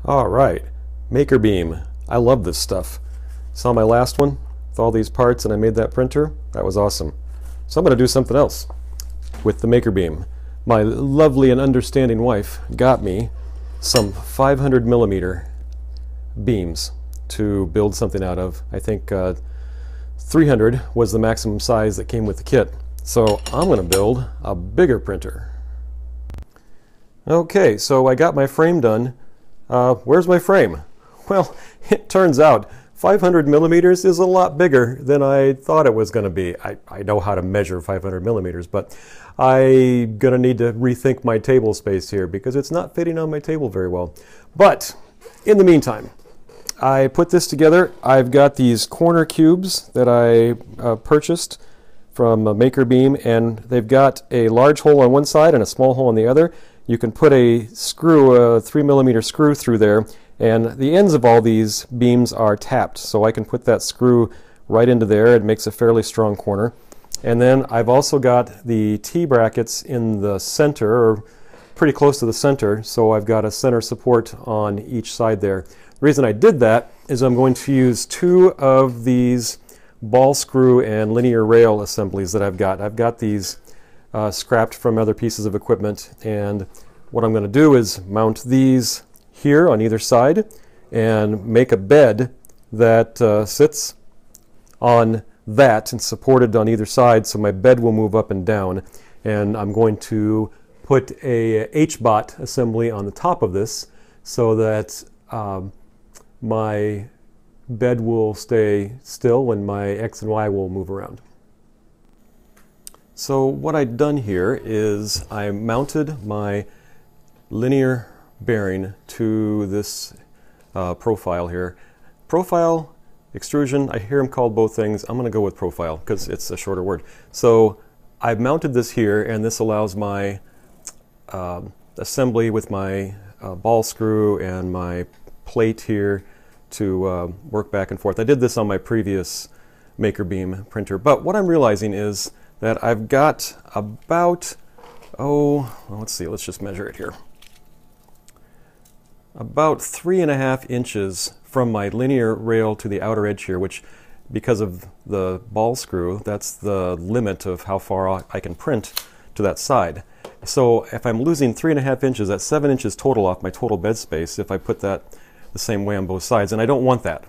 All right, MakerBeam. I love this stuff. Saw my last one with all these parts and I made that printer. That was awesome. So I'm going to do something else with the MakerBeam. My lovely and understanding wife got me some 500 millimeter beams to build something out of. I think 300 was the maximum size that came with the kit. So I'm going to build a bigger printer. Okay, so I got my frame done. Where's my frame? Well, it turns out 500 millimeters is a lot bigger than I thought it was going to be. I know how to measure 500 millimeters, but I'm going to need to rethink my table space here because it's not fitting on my table very well. But in the meantime, I put this together. I've got these corner cubes that I purchased from MakerBeam, and they've got a large hole on one side and a small hole on the other. You can put a screw, a 3mm screw through there, and the ends of all these beams are tapped, so I can put that screw right into there. It makes a fairly strong corner. And then I've also got the T-brackets in the center, or pretty close to the center, so I've got a center support on each side there. The reason I did that is I'm going to use two of these ball screw and linear rail assemblies that I've got. I've got these scrapped from other pieces of equipment, and what I'm going to do is mount these here on either side and make a bed that sits on that and supported on either side, so my bed will move up and down. And I'm going to put a H Bot assembly on the top of this so that my bed will stay still when my X and Y will move around. So what I've done here is I mounted my linear bearing to this profile here. Profile, extrusion, I hear them called both things. I'm going to go with profile because it's a shorter word. So I've mounted this here, and this allows my assembly with my ball screw and my plate here to work back and forth. I did this on my previous MakerBeam printer, but what I'm realizing is that I've got about, let's see, let's just measure it here. About 3.5 inches from my linear rail to the outer edge here, which, because of the ball screw, that's the limit of how far I can print to that side. So if I'm losing 3.5 inches, that's 7 inches total off my total bed space if I put that the same way on both sides, and I don't want that.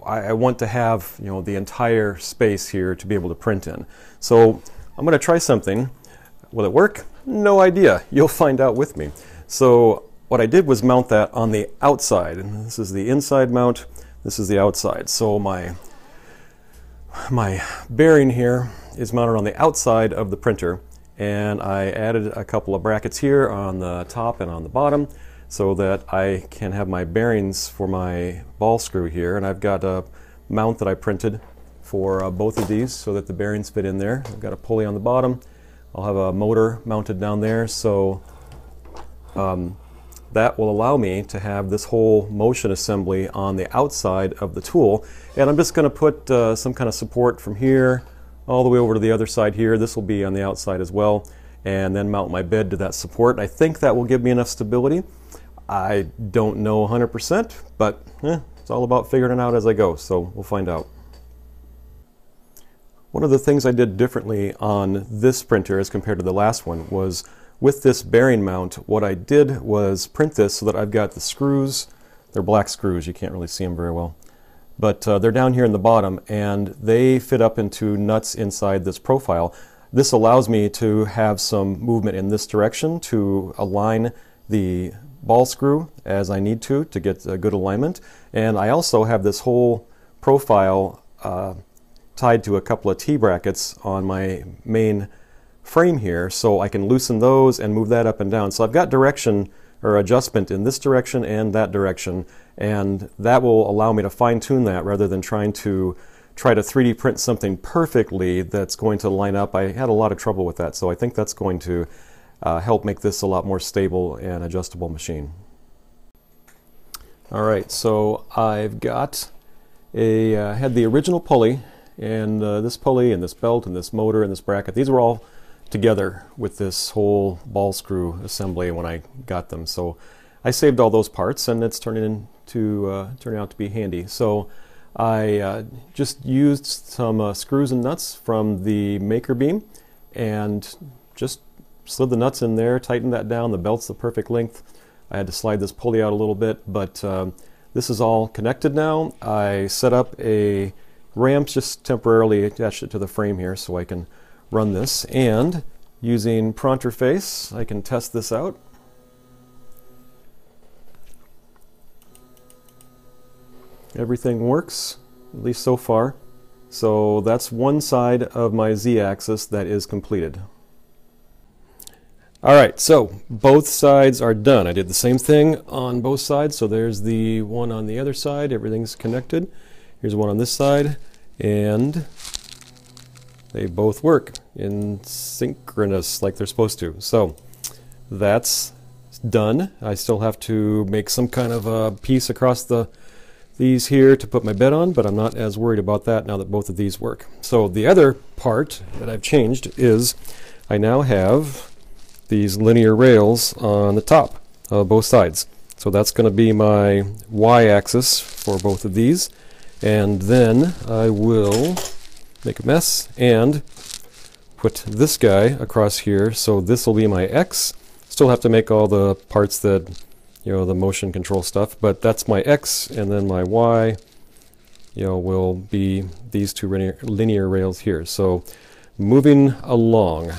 I want to have, you know, the entire space here to be able to print in. So I'm going to try something. Will it work? No idea. You'll find out with me. So what I did was mount that on the outside, and this is the inside mount, this is the outside. So my bearing here is mounted on the outside of the printer, and I added a couple of brackets here on the top and on the bottom so that I can have my bearings for my ball screw here. And I've got a mount that I printed for both of these so that the bearings fit in there. I've got a pulley on the bottom. I'll have a motor mounted down there, so that will allow me to have this whole motion assembly on the outside of the tool. And I'm just going to put some kind of support from here all the way over to the other side here. This will be on the outside as well, and then mount my bed to that support. I think that will give me enough stability. I don't know 100%, but it's all about figuring it out as I go, so we'll find out. One of the things I did differently on this printer as compared to the last one was with this bearing mount, what I did was print this so that I've got the screws. They're black screws, you can't really see them very well, but they're down here in the bottom, and they fit up into nuts inside this profile. This allows me to have some movement in this direction to align the ball screw as I need to get a good alignment. And I also have this whole profile tied to a couple of T-brackets on my main frame here, so I can loosen those and move that up and down. So I've got direction or adjustment in this direction and that direction, and that will allow me to fine-tune that rather than trying to 3D print something perfectly that's going to line up. I had a lot of trouble with that, so I think that's going to help make this a lot more stable and adjustable machine. Alright, so I've got had the original pulley, and this pulley and this belt and this motor and this bracket. These were all together with this whole ball screw assembly when I got them. So I saved all those parts, and it's turning out to be handy. So I just used some screws and nuts from the MakerBeam and just slid the nuts in there, tightened that down. The belt's the perfect length. I had to slide this pulley out a little bit, but this is all connected now. I set up a ramp, just temporarily attached it to the frame here so I can run this, and using Printerface I can test this out. Everything works, at least so far. So that's one side of my Z-axis that is completed. Alright, so both sides are done. I did the same thing on both sides, so there's the one on the other side, everything's connected. Here's one on this side, and they both work in synchronous like they're supposed to. So that's done. I still have to make some kind of a piece across these here to put my bed on, but I'm not as worried about that now that both of these work. So the other part that I've changed is I now have these linear rails on the top of both sides. So that's going to be my y-axis for both of these, and then I will make a mess and put this guy across here, so this will be my x. Still have to make all the parts that, the motion control stuff, but that's my x, and then my y, will be these two linear rails here. So moving along.